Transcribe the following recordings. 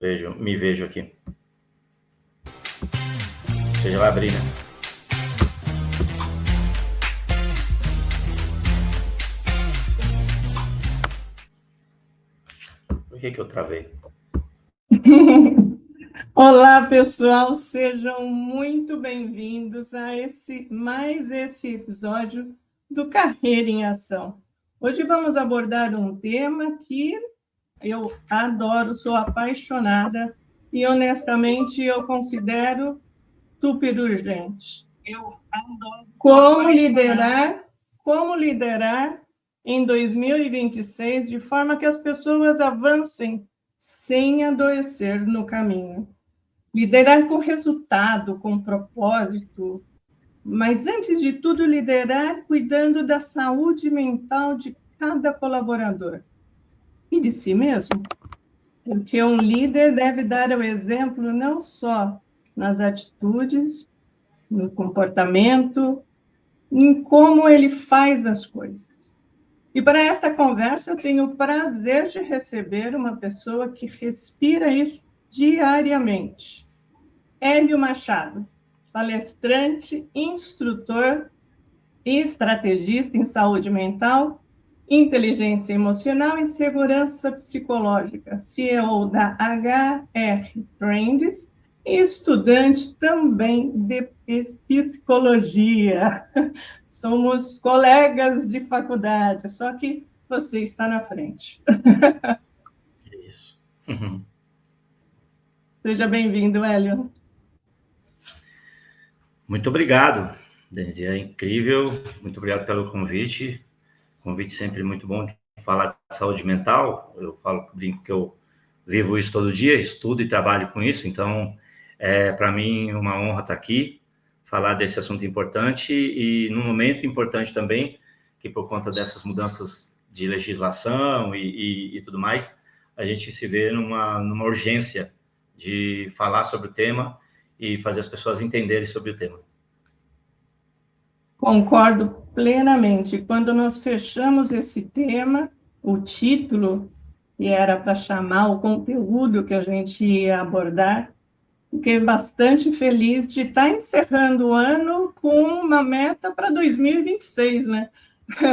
Me vejo aqui. Você já vai abrir, né? Por que eu travei? Olá, pessoal, sejam muito bem-vindos a mais esse episódio do Carreira em Ação. Hoje vamos abordar um tema que eu adoro, sou apaixonada e, honestamente, eu considero super urgente. Eu adoro. Como liderar em 2026 de forma que as pessoas avancem sem adoecer no caminho. Liderar com resultado, com propósito, mas antes de tudo, liderar cuidando da saúde mental de cada colaborador e de si mesmo. Porque um líder deve dar o exemplo não só nas atitudes, no comportamento, em como ele faz as coisas. E para essa conversa, eu tenho o prazer de receber uma pessoa que respira isso diariamente. Hélio Machado, palestrante, instrutor e estrategista em saúde mental, inteligência emocional e segurança psicológica, CEO da HR Trends e estudante também de psicologia. Somos colegas de faculdade, só que você está na frente. Isso. Seja bem-vindo, Hélio. Muito obrigado, Denise. É incrível. Muito obrigado pelo convite. Convite sempre muito bom de falar de saúde mental. Eu brinco que eu vivo isso todo dia, estudo e trabalho com isso. Então, para mim uma honra estar aqui, falar desse assunto importante e num momento importante também, que por conta dessas mudanças de legislação e tudo mais, a gente se vê numa urgência de falar sobre o tema e fazer as pessoas entenderem sobre o tema. Concordo plenamente. Quando nós fechamos esse tema, o título, que era para chamar o conteúdo que a gente ia abordar, fiquei bastante feliz de estar encerrando o ano com uma meta para 2026, né?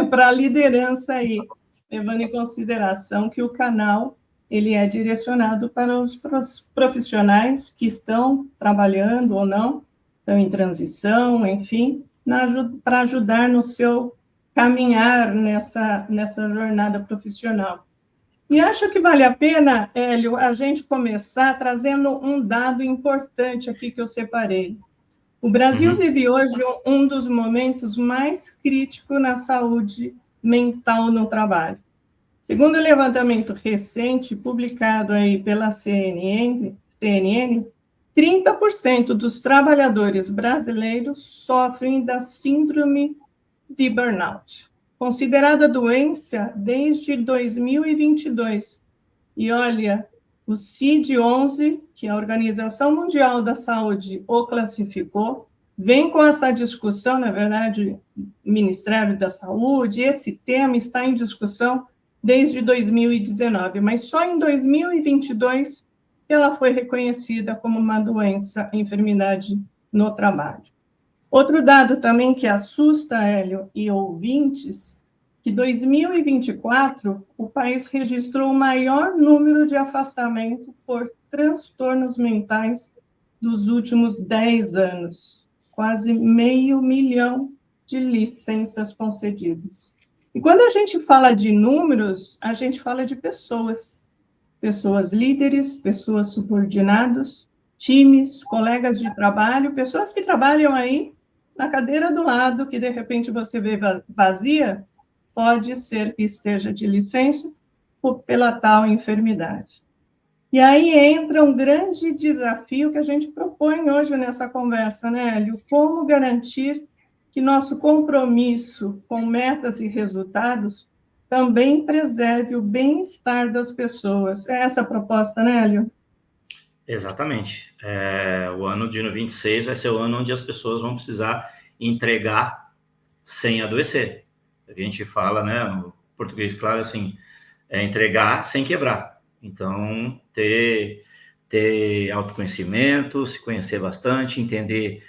Para a liderança aí, levando em consideração que o canal ele é direcionado para os profissionais que estão trabalhando ou não, estão em transição, enfim, para ajudar no seu caminhar nessa jornada profissional. E acho que vale a pena, Hélio, a gente começar trazendo um dado importante aqui que eu separei. O Brasil vive hoje um dos momentos mais críticos na saúde mental no trabalho. Segundo o levantamento recente publicado aí pela CNN 30% dos trabalhadores brasileiros sofrem da síndrome de burnout, considerada doença desde 2022. E olha, o CID-11, que a Organização Mundial da Saúde o classificou, vem com essa discussão, na verdade, o Ministério da Saúde, esse tema está em discussão desde 2019, mas só em 2022 ela foi reconhecida como uma doença, enfermidade no trabalho. Outro dado também que assusta, Hélio e ouvintes, que 2024 o país registrou o maior número de afastamento por transtornos mentais dos últimos 10 anos, quase 500.000 de licenças concedidas. E quando a gente fala de números, a gente fala de pessoas líderes, pessoas subordinados, times, colegas de trabalho, pessoas que trabalham aí na cadeira do lado, que de repente você vê vazia, pode ser que esteja de licença pela tal enfermidade. E aí entra um grande desafio que a gente propõe hoje nessa conversa, né, Hélio? Como garantir que nosso compromisso com metas e resultados também preserve o bem-estar das pessoas. É essa a proposta, né, Hélio? Exatamente. O ano de 2026 vai ser o ano onde as pessoas vão precisar entregar sem adoecer. A gente fala, né, no português, claro, assim, entregar sem quebrar. Então, ter ter autoconhecimento, se conhecer bastante, entender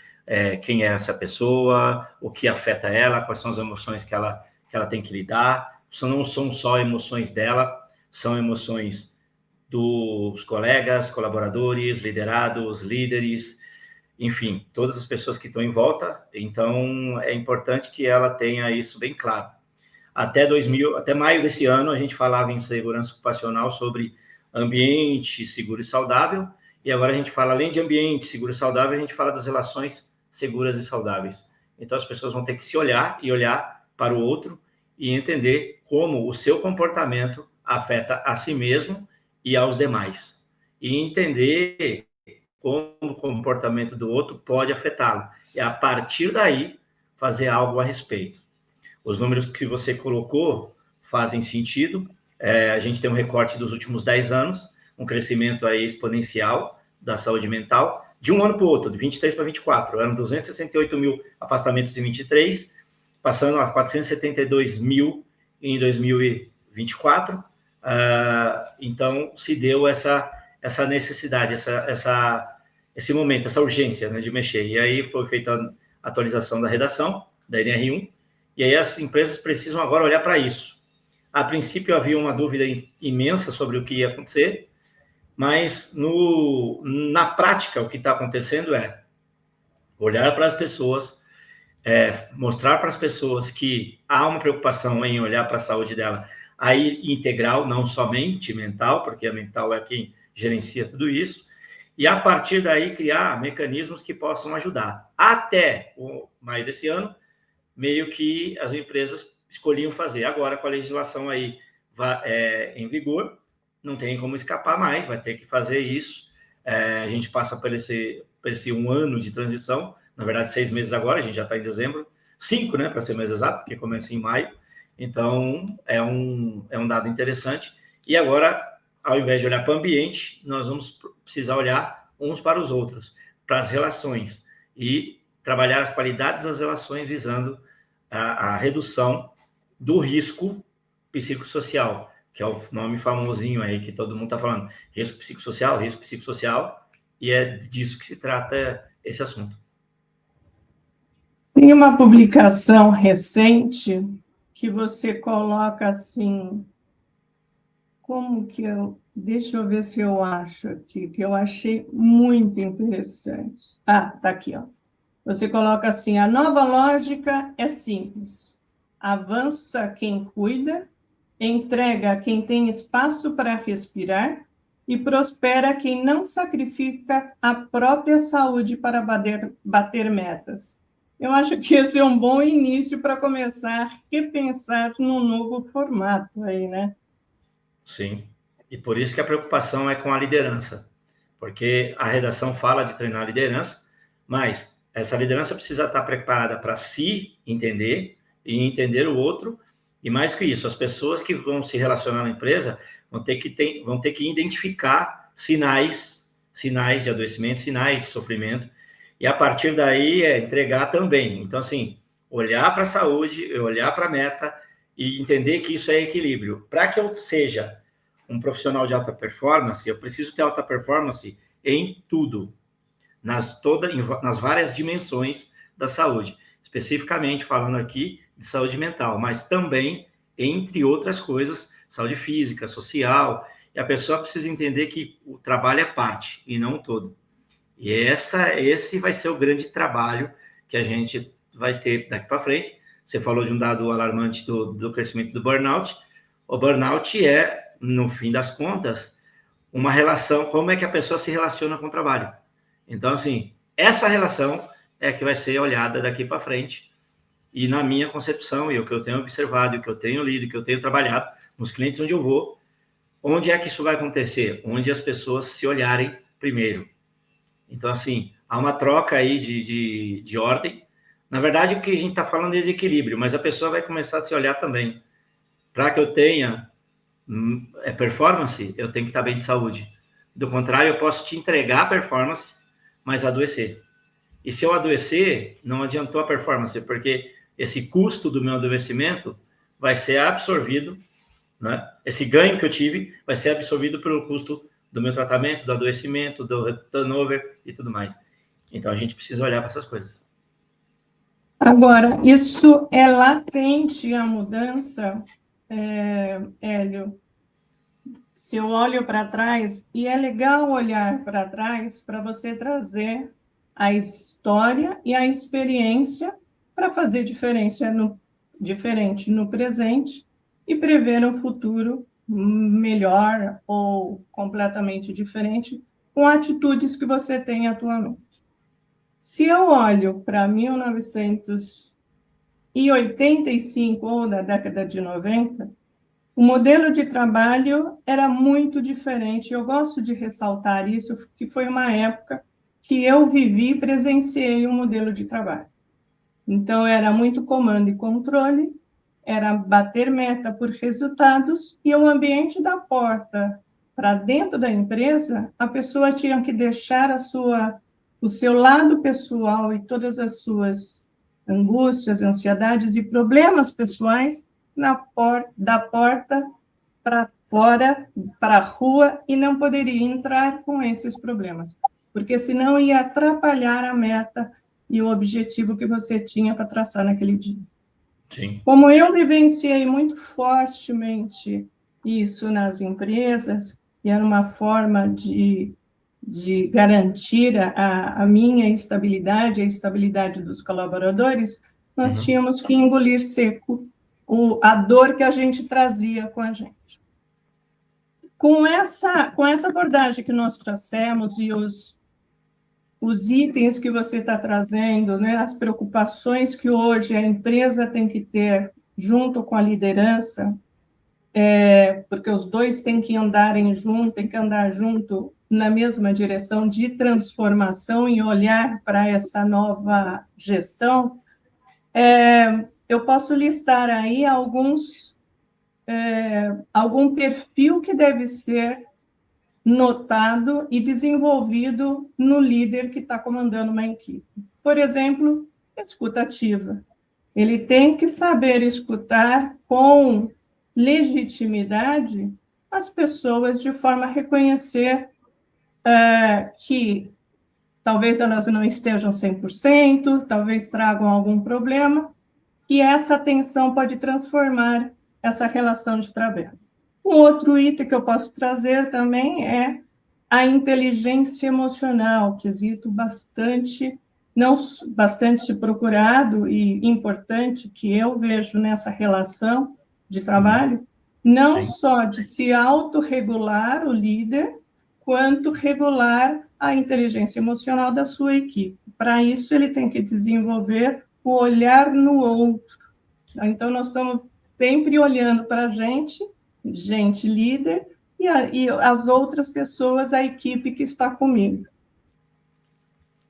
quem é essa pessoa, o que afeta ela, quais são as emoções que ela tem que lidar. Não são só emoções dela, são emoções dos colegas, colaboradores, liderados, líderes, enfim, todas as pessoas que estão em volta. Então, é importante que ela tenha isso bem claro. Até maio desse ano, a gente falava em segurança ocupacional sobre ambiente seguro e saudável, e agora a gente fala, além de ambiente seguro e saudável, a gente fala das relações seguras e saudáveis. Então, as pessoas vão ter que se olhar e olhar para o outro e entender como o seu comportamento afeta a si mesmo e aos demais. E entender como o comportamento do outro pode afetá-lo. E, a partir daí, fazer algo a respeito. Os números que você colocou fazem sentido. A gente tem um recorte dos últimos 10 anos, um crescimento aí exponencial da saúde mental, de um ano para o outro, de 23 para 24. Eram 268 mil afastamentos em 23, passando a 472 mil em 2024. Então, se deu essa necessidade, esse momento, essa urgência, né, de mexer. E aí foi feita a atualização da redação, da NR1, e aí as empresas precisam agora olhar para isso. A princípio havia uma dúvida imensa sobre o que ia acontecer, mas na prática o que está acontecendo é olhar para as pessoas, mostrar para as pessoas que há uma preocupação em olhar para a saúde dela, aí integral, não somente mental, porque a mental é quem gerencia tudo isso, e a partir daí criar mecanismos que possam ajudar. Até o maio desse ano, meio que as empresas escolhiam fazer. Agora, com a legislação aí em vigor, não tem como escapar mais, vai ter que fazer isso. A gente passa por esse 1 ano de transição, na verdade 6 meses agora, a gente já está em dezembro, 5, né, para ser mais exato, porque começa em maio. Então, é um dado interessante. E agora, ao invés de olhar para o ambiente, nós vamos precisar olhar uns para os outros, para as relações, e trabalhar as qualidades das relações visando a redução do risco psicossocial, que é o nome famosinho aí que todo mundo está falando, risco psicossocial, e é disso que se trata esse assunto. Tem uma publicação recente que você coloca assim, como que deixa eu ver se eu acho aqui, que eu achei muito interessante. Tá aqui, ó. Você coloca assim, a nova lógica é simples. Avança quem cuida, entrega quem tem espaço para respirar e prospera quem não sacrifica a própria saúde para bater metas. Eu acho que esse é um bom início para começar a repensar num novo formato aí, né? Sim, e por isso que a preocupação é com a liderança, porque a redação fala de treinar a liderança, mas essa liderança precisa estar preparada para se entender e entender o outro, e mais que isso, as pessoas que vão se relacionar na empresa vão ter que identificar sinais de adoecimento, sinais de sofrimento, e a partir daí entregar também. Então, assim, olhar para a saúde, olhar para a meta e entender que isso é equilíbrio. Para que eu seja um profissional de alta performance, eu preciso ter alta performance em tudo, nas várias dimensões da saúde, especificamente falando aqui de saúde mental, mas também, entre outras coisas, saúde física, social, e a pessoa precisa entender que o trabalho é parte e não todo. E esse vai ser o grande trabalho que a gente vai ter daqui para frente. Você falou de um dado alarmante do crescimento do burnout. O burnout é, no fim das contas, uma relação, como é que a pessoa se relaciona com o trabalho. Então, assim, essa relação é que vai ser olhada daqui para frente. E na minha concepção, e o que eu tenho observado, e o que eu tenho lido, e o que eu tenho trabalhado, nos clientes onde eu vou, onde é que isso vai acontecer? Onde as pessoas se olharem primeiro. Então, assim, há uma troca aí de ordem. Na verdade, o que a gente está falando é de equilíbrio, mas a pessoa vai começar a se olhar também. Para que eu tenha performance, eu tenho que estar bem de saúde. Do contrário, eu posso te entregar performance, mas adoecer. E se eu adoecer, não adiantou a performance, porque esse custo do meu adoecimento vai ser absorvido, né? Esse ganho que eu tive vai ser absorvido pelo custo do meu tratamento, do adoecimento, do turnover e tudo mais. Então, a gente precisa olhar para essas coisas. Agora, isso é latente a mudança, Hélio. Se eu olho para trás, e é legal olhar para trás para você trazer a história e a experiência para fazer diferente no presente e prever um futuro melhor ou completamente diferente com atitudes que você tem atualmente. Se eu olho para 1985 ou da década de 90, o modelo de trabalho era muito diferente. Eu gosto de ressaltar isso, que foi uma época que eu vivi e presenciei um modelo de trabalho. Então, era muito comando e controle, era bater meta por resultados, e o ambiente da porta para dentro da empresa, a pessoa tinha que deixar o seu lado pessoal e todas as suas angústias, ansiedades e problemas pessoais da porta para fora, para a rua, e não poderia entrar com esses problemas, porque senão ia atrapalhar a meta e o objetivo que você tinha para traçar naquele dia. Sim. Como eu vivenciei muito fortemente isso nas empresas, e era uma forma de garantir a minha estabilidade, a estabilidade dos colaboradores, nós tínhamos que engolir seco a dor que a gente trazia com a gente. Com essa abordagem que nós trouxemos e os itens que você está trazendo, né, as preocupações que hoje a empresa tem que ter junto com a liderança, porque os dois têm que andar junto na mesma direção de transformação e olhar para essa nova gestão, eu posso listar aí algum perfil que deve ser notado e desenvolvido no líder que está comandando uma equipe. Por exemplo, escuta ativa. Ele tem que saber escutar com legitimidade as pessoas de forma a reconhecer que talvez elas não estejam 100%, talvez tragam algum problema, e essa atenção pode transformar essa relação de trabalho. Um outro item que eu posso trazer também é a inteligência emocional, quesito bastante procurado e importante que eu vejo nessa relação de trabalho, não só de se autorregular o líder, quanto regular a inteligência emocional da sua equipe. Para isso, ele tem que desenvolver o olhar no outro. Então, nós estamos sempre olhando para a gente líder, e as outras pessoas, a equipe que está comigo.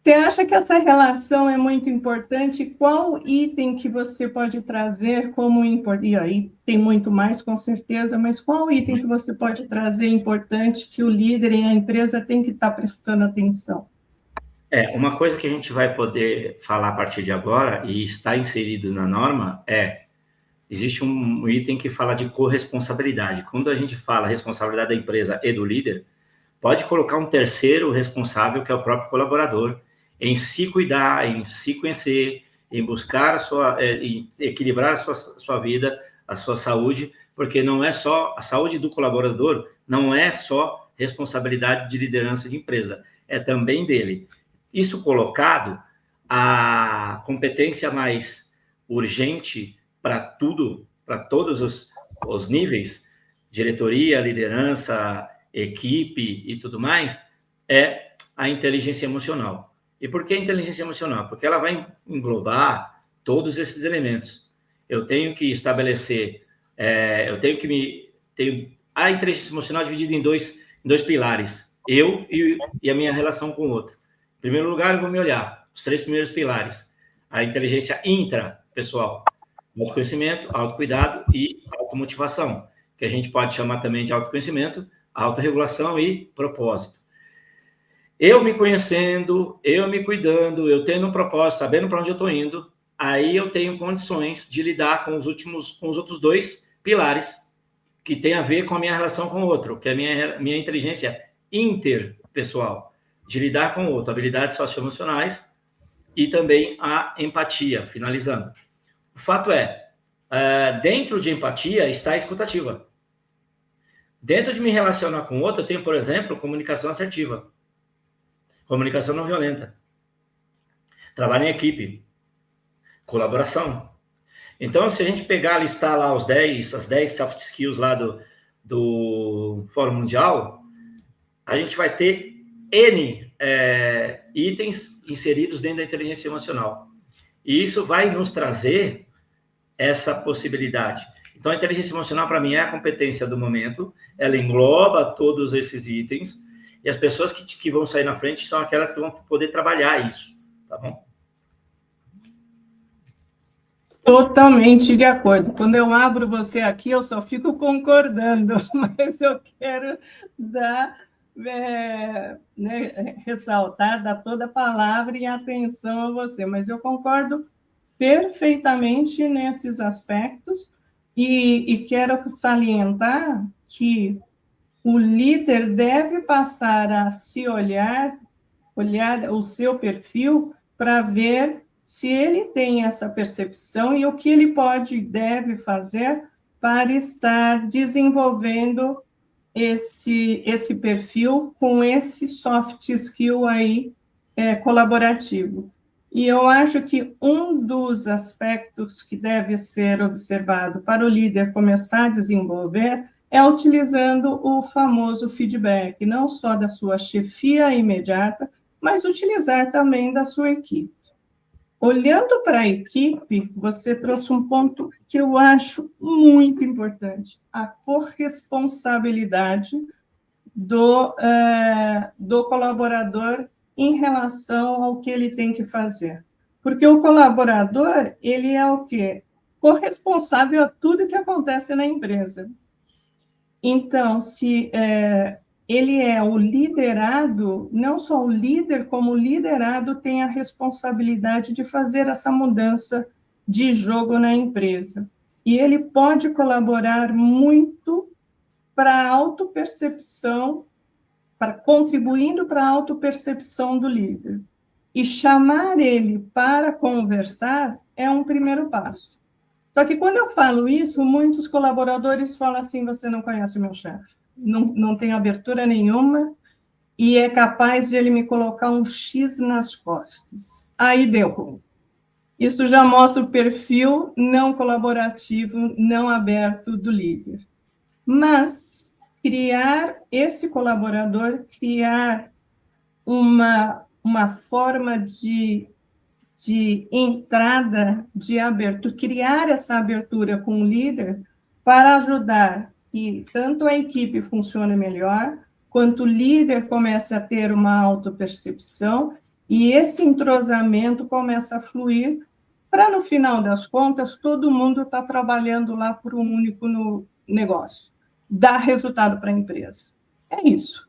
Você acha que essa relação é muito importante? Qual item que você pode trazer como importante? E aí tem muito mais, com certeza, mas qual item que você pode trazer importante que o líder e a empresa tem que estar prestando atenção? Uma coisa que a gente vai poder falar a partir de agora, e está inserido na norma, existe um item que fala de corresponsabilidade. Quando a gente fala responsabilidade da empresa e do líder, pode colocar um terceiro responsável, que é o próprio colaborador, em se cuidar, em se conhecer, em buscar em equilibrar a sua vida, a sua saúde, porque não é só a saúde do colaborador, não é só responsabilidade de liderança de empresa, é também dele. Isso colocado, a competência mais urgente para tudo, para todos os níveis, diretoria, liderança, equipe e tudo mais, é a inteligência emocional. E por que a inteligência emocional? Porque ela vai englobar todos esses elementos. Eu tenho que estabelecer, a inteligência emocional dividida em dois pilares, eu e a minha relação com o outro. Em primeiro lugar, eu vou me olhar, os 3 primeiros pilares, a inteligência intrapessoal, autoconhecimento, autocuidado e automotivação, que a gente pode chamar também de autoconhecimento, autorregulação e propósito. Eu me conhecendo, eu me cuidando, eu tendo um propósito, sabendo para onde eu estou indo, aí eu tenho condições de lidar com os outros 2 pilares, que tem a ver com a minha relação com o outro, que é a minha inteligência interpessoal, de lidar com o outro, habilidades socioemocionais e também a empatia, finalizando. O fato é, dentro de empatia está a escutativa. Dentro de me relacionar com o outro, eu tenho, por exemplo, comunicação assertiva, comunicação não violenta, trabalho em equipe, colaboração. Então, se a gente pegar, listar lá as 10 soft skills lá do Fórum Mundial, a gente vai ter N itens inseridos dentro da inteligência emocional. E isso vai nos trazer essa possibilidade. Então, a inteligência emocional, para mim, é a competência do momento, ela engloba todos esses itens, e as pessoas que vão sair na frente são aquelas que vão poder trabalhar isso, tá bom? Totalmente de acordo. Quando eu abro você aqui, eu só fico concordando, mas eu quero ressaltar, dar toda a palavra e atenção a você. Mas eu concordo perfeitamente nesses aspectos e quero salientar que o líder deve passar a se olhar o seu perfil para ver se ele tem essa percepção e o que ele pode e deve fazer para estar desenvolvendo esse perfil com esse soft skill aí colaborativo. E eu acho que um dos aspectos que deve ser observado para o líder começar a desenvolver é utilizando o famoso feedback, não só da sua chefia imediata, mas utilizar também da sua equipe. Olhando para a equipe, você trouxe um ponto que eu acho muito importante, a corresponsabilidade do colaborador em relação ao que ele tem que fazer. Porque o colaborador, ele é o quê? Corresponsável a tudo que acontece na empresa. Então, se ele é o liderado, não só o líder, como o liderado tem a responsabilidade de fazer essa mudança de jogo na empresa. E ele pode colaborar muito para a autopercepção, contribuindo para a autopercepção do líder. E chamar ele para conversar é um primeiro passo. Só que quando eu falo isso, muitos colaboradores falam assim, você não conhece o meu chefe. Não tem abertura nenhuma e é capaz de ele me colocar um X nas costas. Aí deu ruim. Isso já mostra o perfil não colaborativo, não aberto do líder. Mas criar esse colaborador, criar uma forma de entrada, de abertura, criar essa abertura com o líder para ajudar que tanto a equipe funcione melhor, quanto o líder comece a ter uma autopercepção e esse entrosamento começa a fluir para, no final das contas, todo mundo está trabalhando lá por um único negócio, dar resultado para a empresa. É isso.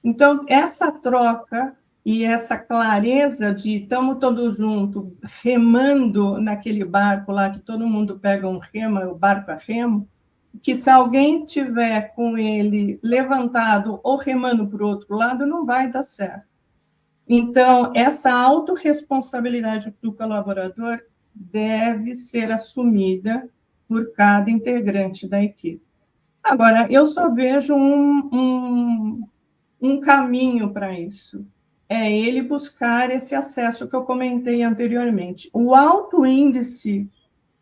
Então, essa troca e essa clareza de estamos todos juntos, remando naquele barco lá, que todo mundo pega um remo, o barco a remo, que se alguém tiver com ele levantado ou remando para o outro lado, não vai dar certo. Então, essa autorresponsabilidade do colaborador deve ser assumida por cada integrante da equipe. Agora, eu só vejo um caminho para isso. É ele buscar esse acesso que eu comentei anteriormente. O alto índice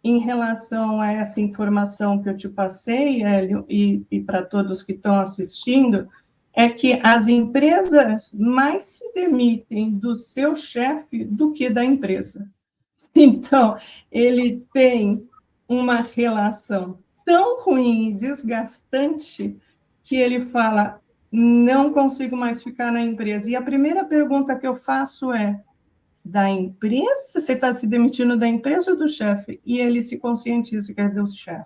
em relação a essa informação que eu te passei, Hélio, e para todos que estão assistindo, é que as empresas mais se demitem do seu chefe do que da empresa. Então, ele tem uma relação tão ruim e desgastante que ele fala, não consigo mais ficar na empresa. E a primeira pergunta que eu faço é, da empresa? Você está se demitindo da empresa ou do chefe? E ele se conscientiza que é do chefe.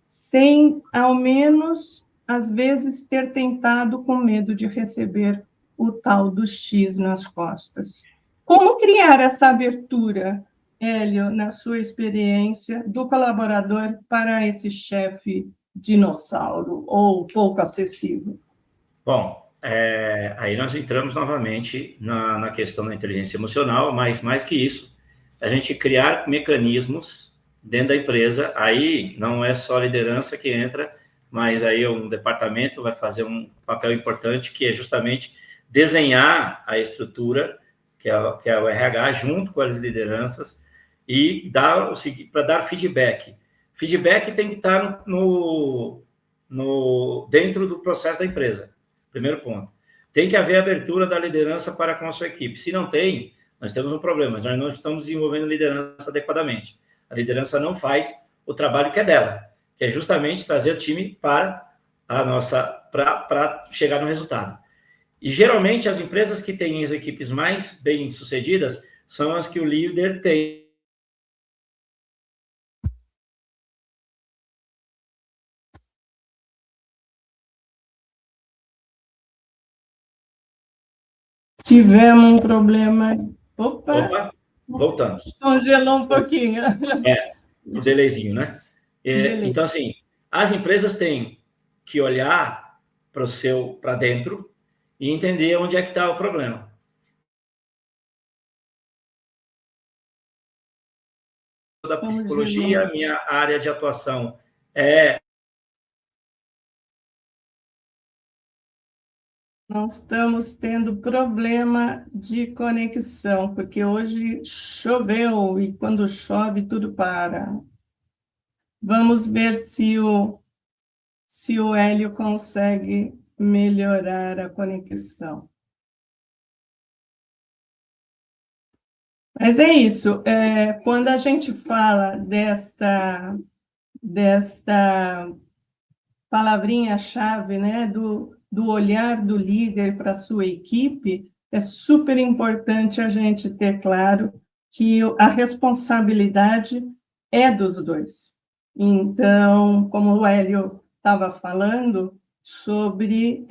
Sem, ao menos, às vezes, ter tentado com medo de receber o tal do X nas costas. Como criar essa abertura, Hélio, na sua experiência, do colaborador para esse chefe dinossauro ou pouco acessível? Bom, aí nós entramos novamente na questão da inteligência emocional, mas mais que isso, a gente criar mecanismos dentro da empresa, aí não é só a liderança que entra, mas aí um departamento vai fazer um papel importante, que é justamente desenhar a estrutura, que é o RH, junto com as lideranças, e para dar feedback. Feedback tem que estar dentro do processo da empresa. Primeiro ponto. Tem que haver abertura da liderança para com a sua equipe. Se não tem, nós temos um problema. Nós não estamos desenvolvendo liderança adequadamente. A liderança não faz o trabalho que é dela, que é justamente trazer o time para chegar no resultado. E geralmente as empresas que têm as equipes mais bem sucedidas são as que o líder tem. Tivemos um problema. Opa, voltamos. Congelou um pouquinho. O delayzinho, né? Então, assim, as empresas têm que olhar para dentro e entender onde é que está o problema. Da psicologia, minha área de atuação é... Nós estamos tendo problema de conexão, porque hoje choveu e quando chove tudo para. Vamos ver se o Hélio consegue melhorar a conexão. Mas é isso, quando a gente fala desta palavrinha-chave, né, do olhar do líder para a sua equipe, é super importante a gente ter claro que a responsabilidade é dos dois. Então, como o Hélio estava falando sobre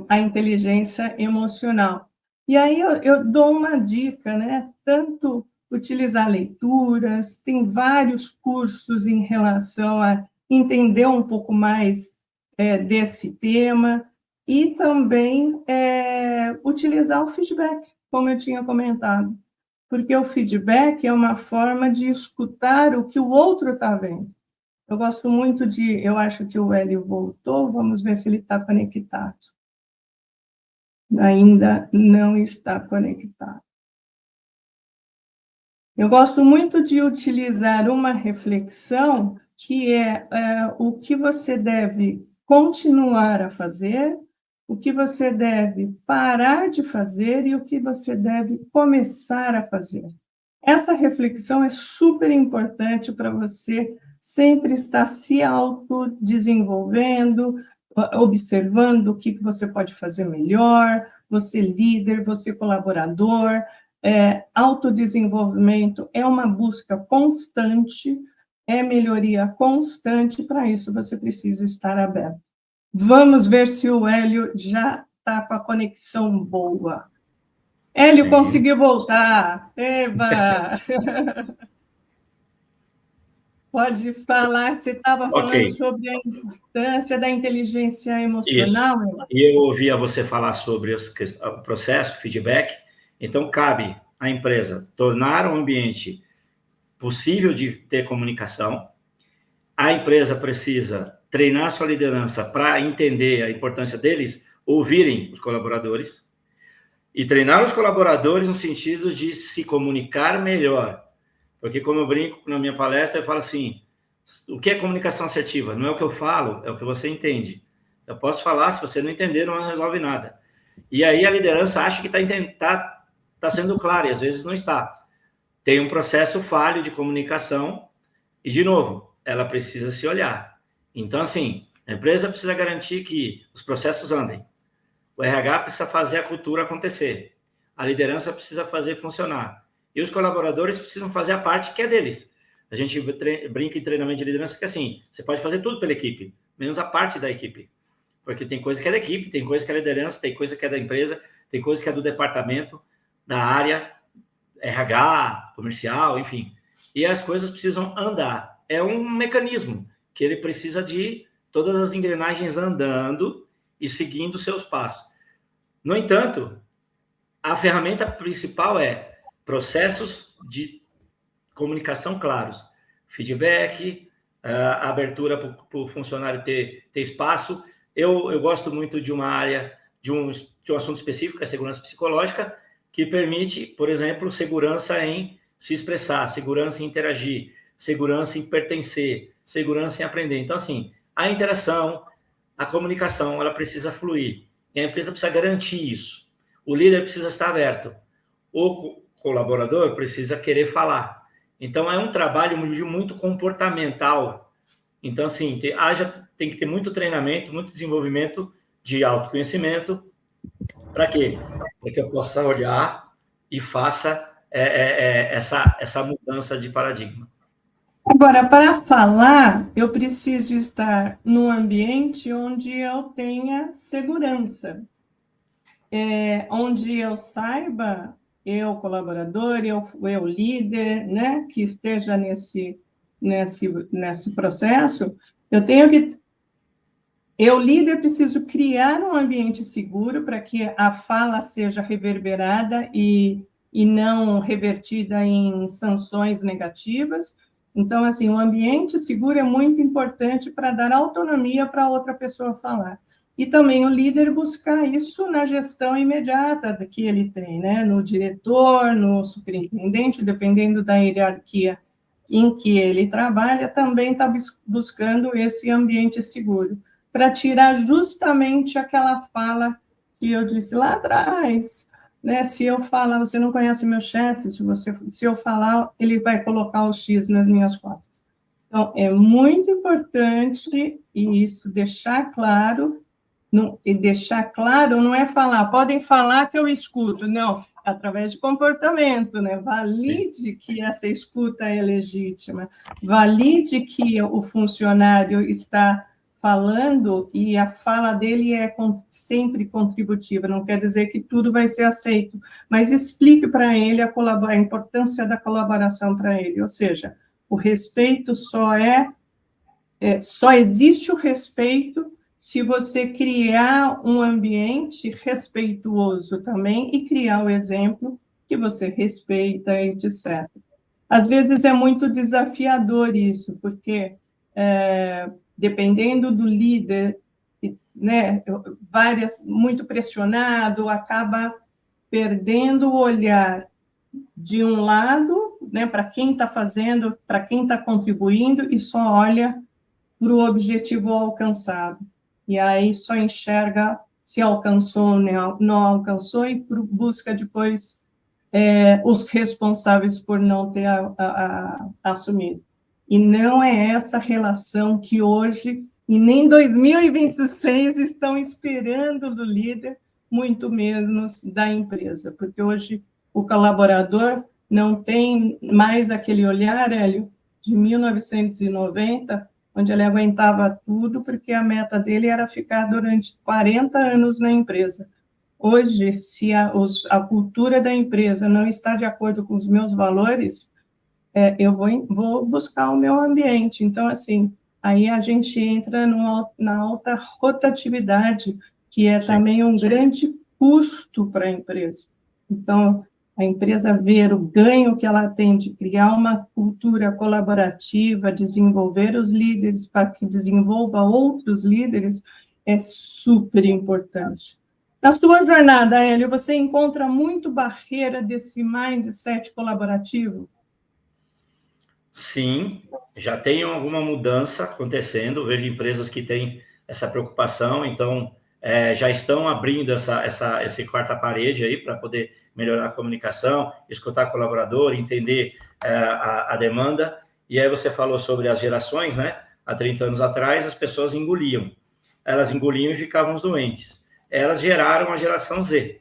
a inteligência emocional. E aí eu dou uma dica, né? Tanto utilizar leituras, tem vários cursos em relação a entender um pouco mais desse tema e também utilizar o feedback, como eu tinha comentado, porque o feedback é uma forma de escutar o que o outro está vendo. Eu gosto muito eu acho que o Hélio voltou, vamos ver se ele está conectado. Ainda não está conectado. Eu gosto muito de utilizar uma reflexão que é o que você deve continuar a fazer, o que você deve parar de fazer e o que você deve começar a fazer. Essa reflexão é super importante para você sempre estar se autodesenvolvendo, observando o que você pode fazer melhor, você líder, você colaborador. Autodesenvolvimento é uma busca constante, é melhoria constante, para isso você precisa estar aberto. Vamos ver se o Hélio já está com a conexão boa. Hélio, sim, conseguiu voltar. Eba! Pode falar, você estava falando sobre a importância da inteligência emocional. Isso. E eu ouvia você falar sobre o processo, feedback. Então, cabe à empresa tornar o ambiente possível de ter comunicação. A empresa precisa treinar sua liderança para entender a importância deles ouvirem os colaboradores e treinar os colaboradores no sentido de se comunicar melhor. Porque, como eu brinco na minha palestra, eu falo assim, o que é comunicação assertiva? Não é o que eu falo, é o que você entende. Eu posso falar, se você não entender, não resolve nada. E aí a liderança acha que está sendo clara, e às vezes não está. Tem um processo falho de comunicação, e, de novo, ela precisa se olhar. Então, assim, a empresa precisa garantir que os processos andem. O RH precisa fazer a cultura acontecer. A liderança precisa fazer funcionar. E os colaboradores precisam fazer a parte que é deles. A gente brinca em treinamento de liderança que, assim, você pode fazer tudo pela equipe, menos a parte da equipe. Porque tem coisa que é da equipe, tem coisa que é da liderança, tem coisa que é da empresa, tem coisa que é do departamento, da área, RH, comercial, enfim. E as coisas precisam andar. É um mecanismo que ele precisa de todas as engrenagens andando e seguindo seus passos. No entanto, a ferramenta principal é processos de comunicação claros, feedback, abertura para o funcionário ter espaço. Eu gosto muito de uma área, de um assunto específico, que é a segurança psicológica, que permite, por exemplo, segurança em se expressar, segurança em interagir, segurança em pertencer, segurança em aprender. Então, assim, a interação, a comunicação, ela precisa fluir. E a empresa precisa garantir isso. O líder precisa estar aberto. O colaborador precisa querer falar. Então, é um trabalho muito comportamental. Então, assim, tem que ter muito treinamento, muito desenvolvimento de autoconhecimento. Para quê? Para que eu possa olhar e faça essa mudança de paradigma. Agora, para falar, eu preciso estar num ambiente onde eu tenha segurança, onde eu saiba, eu colaborador, eu líder, né, que esteja nesse processo, eu líder preciso criar um ambiente seguro para que a fala seja reverberada e não revertida em sanções negativas. Então, assim, o ambiente seguro é muito importante para dar autonomia para outra pessoa falar. E também o líder buscar isso na gestão imediata que ele tem, né? No diretor, no superintendente, dependendo da hierarquia em que ele trabalha, também está buscando esse ambiente seguro, para tirar justamente aquela fala que eu disse lá atrás, né? Se eu falar, você não conhece meu chefe, se eu falar, ele vai colocar o X nas minhas costas. Então, é muito importante isso, deixar claro, e deixar claro não é falar, podem falar que eu escuto, não, através de comportamento, né? Valide que essa escuta é legítima, valide que o funcionário está falando e a fala dele é sempre contributiva, não quer dizer que tudo vai ser aceito, mas explique para ele a importância da colaboração para ele, ou seja, o respeito só existe o respeito se você criar um ambiente respeituoso também e criar o exemplo que você respeita, etc. Às vezes é muito desafiador isso, porque dependendo do líder, né, muito pressionado, acaba perdendo o olhar de um lado, né, para quem está fazendo, para quem está contribuindo, e só olha para o objetivo alcançado. E aí só enxerga se alcançou ou não alcançou e busca depois os responsáveis por não ter assumido. E não é essa relação que hoje, e nem 2026, estão esperando do líder, muito menos da empresa, porque hoje o colaborador não tem mais aquele olhar, Hélio, de 1990, onde ele aguentava tudo, porque a meta dele era ficar durante 40 anos na empresa. Hoje, se a cultura da empresa não está de acordo com os meus valores, eu vou buscar o meu ambiente. Então, assim, aí a gente entra na alta rotatividade, que é também um grande custo para a empresa. Então, a empresa ver o ganho que ela tem de criar uma cultura colaborativa, desenvolver os líderes para que desenvolva outros líderes, é super importante. Na sua jornada, Hélio, você encontra muito barreira desse mindset colaborativo? Sim, já tem alguma mudança acontecendo, vejo empresas que têm essa preocupação, então já estão abrindo esse quarta parede aí para poder melhorar a comunicação, escutar o colaborador, entender a demanda. E aí você falou sobre as gerações, né? Há 30 anos atrás, as pessoas engoliam. Elas engoliam e ficavam doentes. Elas geraram a geração Z.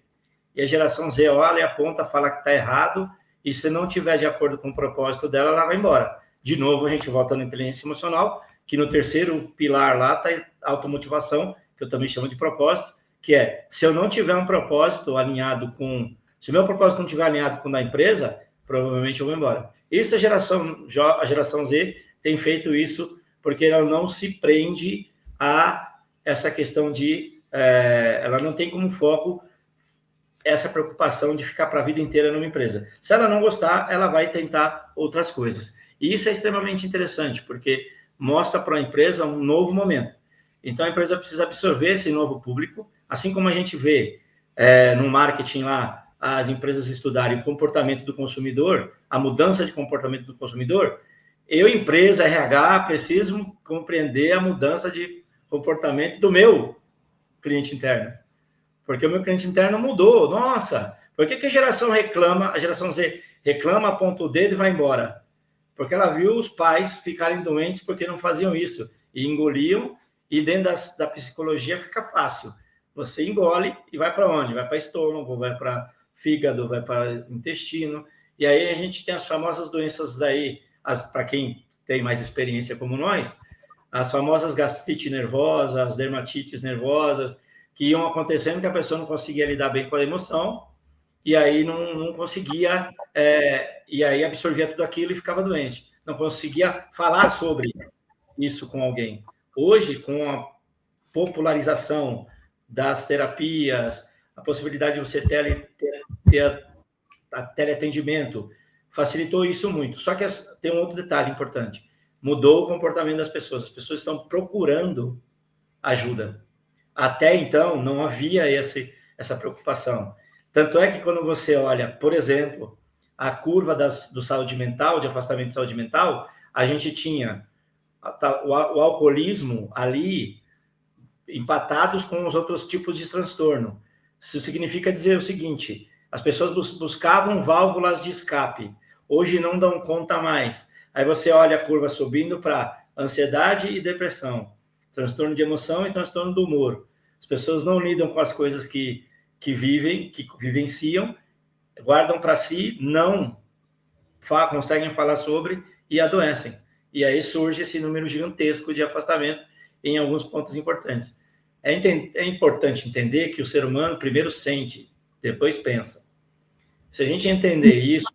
E a geração Z olha, aponta, fala que está errado, e se não tiver de acordo com o propósito dela, ela vai embora. De novo, a gente volta na inteligência emocional, que no terceiro pilar lá está a automotivação, que eu também chamo de propósito, que é, se eu não tiver um propósito alinhado com... Se o meu propósito não estiver alinhado com o da empresa, provavelmente eu vou embora. Isso a geração Z tem feito isso porque ela não se prende a essa questão de... ela não tem como foco essa preocupação de ficar para a vida inteira numa empresa. Se ela não gostar, ela vai tentar outras coisas. E isso é extremamente interessante, porque mostra para a empresa um novo momento. Então, a empresa precisa absorver esse novo público, assim como a gente vê no marketing lá, as empresas estudarem o comportamento do consumidor, a mudança de comportamento do consumidor. Eu, empresa, RH, preciso compreender a mudança de comportamento do meu cliente interno. Porque o meu cliente interno mudou. Nossa, por que a geração reclama, a geração Z reclama, aponta o dedo e vai embora? Porque ela viu os pais ficarem doentes porque não faziam isso e engoliam, e dentro da psicologia fica fácil. Você engole e vai para onde? Vai para estômago, vai para fígado, vai para intestino, e aí a gente tem as famosas doenças daí, para quem tem mais experiência como nós, as famosas gastrite nervosa, as dermatites nervosas, que iam acontecendo que a pessoa não conseguia lidar bem com a emoção, e aí não conseguia, e aí absorvia tudo aquilo e ficava doente. Não conseguia falar sobre isso com alguém. Hoje, com a popularização das terapias, a possibilidade de você ter teleatendimento, facilitou isso muito. Só que tem um outro detalhe importante. Mudou o comportamento das pessoas. As pessoas estão procurando ajuda. Até então, não havia essa preocupação. Tanto é que quando você olha, por exemplo, a curva do saúde mental, de afastamento de saúde mental, a gente tinha o alcoolismo ali empatados com os outros tipos de transtorno. Isso significa dizer o seguinte: as pessoas buscavam válvulas de escape, hoje não dão conta mais. Aí você olha a curva subindo para ansiedade e depressão, transtorno de emoção e transtorno do humor. As pessoas não lidam com as coisas que vivem, que vivenciam, guardam para si, não conseguem falar sobre e adoecem. E aí surge esse número gigantesco de afastamento em alguns pontos importantes. É importante entender que o ser humano primeiro sente, depois pensa. Se a gente entender isso,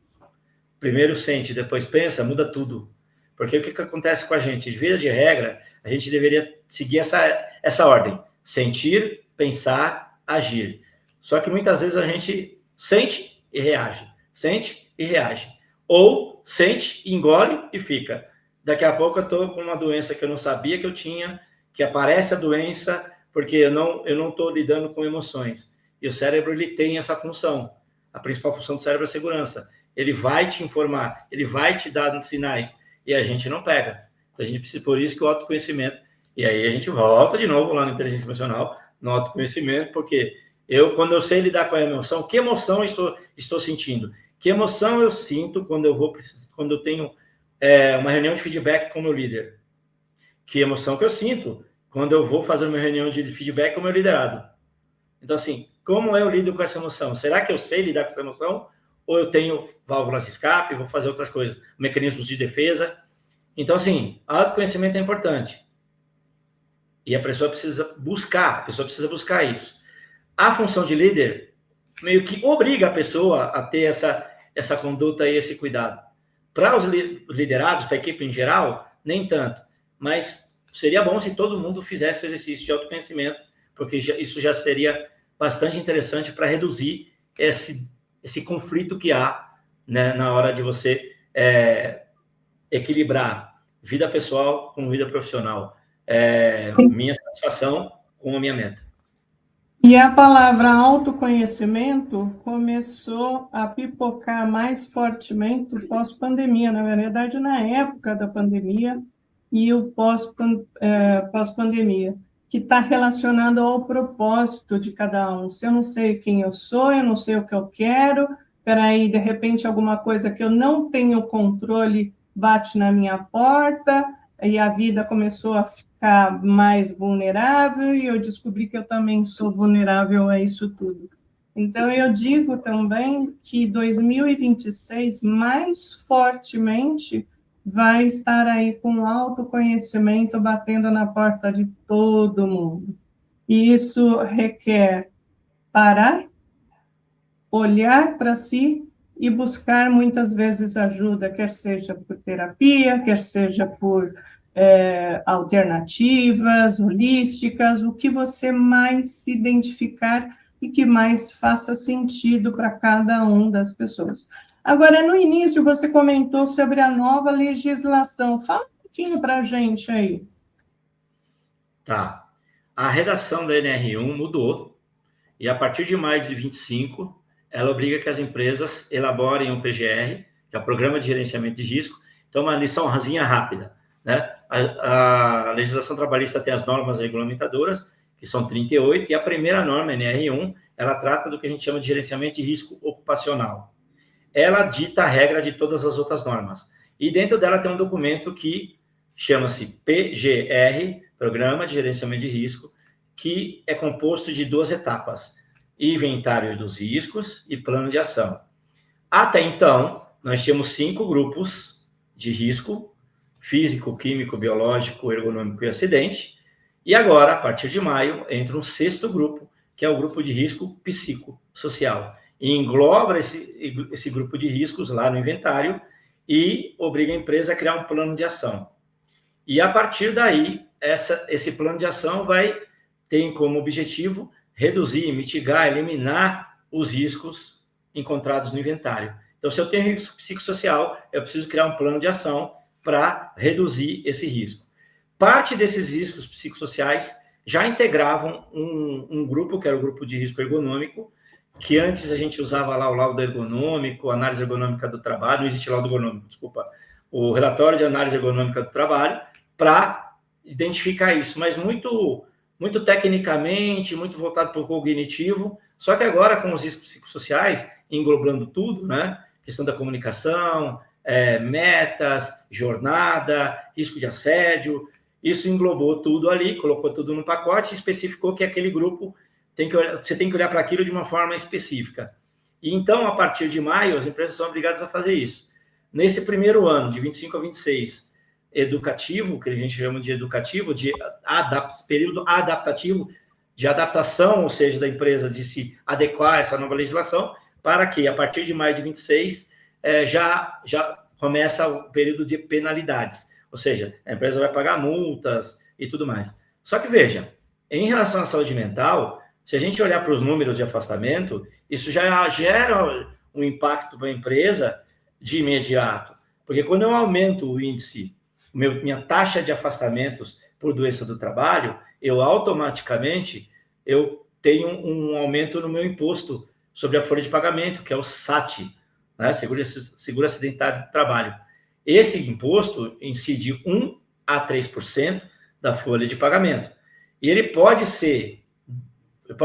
primeiro sente, depois pensa, muda tudo. Porque o que acontece com a gente? De via de regra, a gente deveria seguir essa ordem: sentir, pensar, agir. Só que muitas vezes a gente sente e reage, sente e reage. Ou sente, engole e fica. Daqui a pouco eu estou com uma doença que eu não sabia que eu tinha, que aparece a doença porque eu não estou lidando com emoções. E o cérebro, ele tem essa função. A principal função do cérebro é a segurança. Ele vai te informar, ele vai te dar sinais, e a gente não pega. Então, a gente precisa, por isso que o autoconhecimento, e aí a gente volta de novo lá na inteligência emocional, no autoconhecimento, porque quando eu sei lidar com a emoção, que emoção estou sentindo? Que emoção eu sinto quando eu tenho uma reunião de feedback com o meu líder? Que emoção que eu sinto quando eu vou fazer uma reunião de feedback com o meu liderado? Então, assim, como eu lido com essa emoção? Será que eu sei lidar com essa emoção? Ou eu tenho válvulas de escape, vou fazer outras coisas, mecanismos de defesa? Então, assim, autoconhecimento é importante. E a pessoa precisa buscar isso. A função de líder meio que obriga a pessoa a ter essa conduta e esse cuidado. Para os liderados, para a equipe em geral, nem tanto. Mas seria bom se todo mundo fizesse o exercício de autoconhecimento, porque isso já seria bastante interessante para reduzir esse conflito que há, né, na hora de você equilibrar vida pessoal com vida profissional. Minha satisfação com a minha meta. E a palavra autoconhecimento começou a pipocar mais fortemente pós-pandemia, na verdade, na época da pandemia e o pós-pandemia, que está relacionado ao propósito de cada um. Se eu não sei quem eu sou, eu não sei o que eu quero, peraí, de repente alguma coisa que eu não tenho controle bate na minha porta, e a vida começou a ficar mais vulnerável, e eu descobri que eu também sou vulnerável a isso tudo. Então, eu digo também que 2026, mais fortemente, vai estar aí com autoconhecimento batendo na porta de todo mundo. E isso requer parar, olhar para si e buscar muitas vezes ajuda, quer seja por terapia, quer seja por alternativas holísticas, o que você mais se identificar e que mais faça sentido para cada uma das pessoas. Agora, no início, você comentou sobre a nova legislação. Fala um pouquinho para a gente aí. Tá. A redação da NR1 mudou e, a partir de maio de 25, ela obriga que as empresas elaborem um PGR, que é o Programa de Gerenciamento de Risco. Então, uma lição rasinha rápida, né? A legislação trabalhista tem as normas regulamentadoras, que são 38, e a primeira norma, NR1, ela trata do que a gente chama de gerenciamento de risco ocupacional. Ela dita a regra de todas as outras normas. E dentro dela tem um documento que chama-se PGR, Programa de Gerenciamento de Risco, que é composto de 2 etapas: inventário dos riscos e plano de ação. Até então, nós tínhamos 5 grupos de risco: físico, químico, biológico, ergonômico e acidente. E agora, a partir de maio, entra um 6º grupo, que é o grupo de risco psicossocial. E engloba esse grupo de riscos lá no inventário e obriga a empresa a criar um plano de ação. E, a partir daí, esse plano de ação tem como objetivo reduzir, mitigar, eliminar os riscos encontrados no inventário. Então, se eu tenho risco psicossocial, eu preciso criar um plano de ação para reduzir esse risco. Parte desses riscos psicossociais já integravam um grupo, que era o grupo de risco ergonômico, que antes a gente usava lá o laudo ergonômico, análise ergonômica do trabalho, não existe laudo ergonômico, desculpa, o relatório de análise ergonômica do trabalho, para identificar isso, mas muito tecnicamente, muito voltado para o cognitivo, só que agora com os riscos psicossociais, englobando tudo, né? Questão da comunicação, metas, jornada, risco de assédio, isso englobou tudo ali, colocou tudo no pacote e especificou que aquele grupo você tem que olhar para aquilo de uma forma específica. E então, a partir de maio, as empresas são obrigadas a fazer isso. Nesse primeiro ano, de 25 a 26, educativo, que a gente chama de educativo, período adaptativo, de adaptação, ou seja, da empresa de se adequar a essa nova legislação, para que, a partir de maio de 26, já começa o período de penalidades. Ou seja, a empresa vai pagar multas e tudo mais. Só que, veja, em relação à saúde mental, se a gente olhar para os números de afastamento, isso já gera um impacto para a empresa de imediato. Porque quando eu aumento o índice, minha taxa de afastamentos por doença do trabalho, eu automaticamente tenho um aumento no meu imposto sobre a folha de pagamento, que é o SAT, né? Seguro Acidentário do Trabalho. Esse imposto incide 1 a 3% da folha de pagamento. E ele pode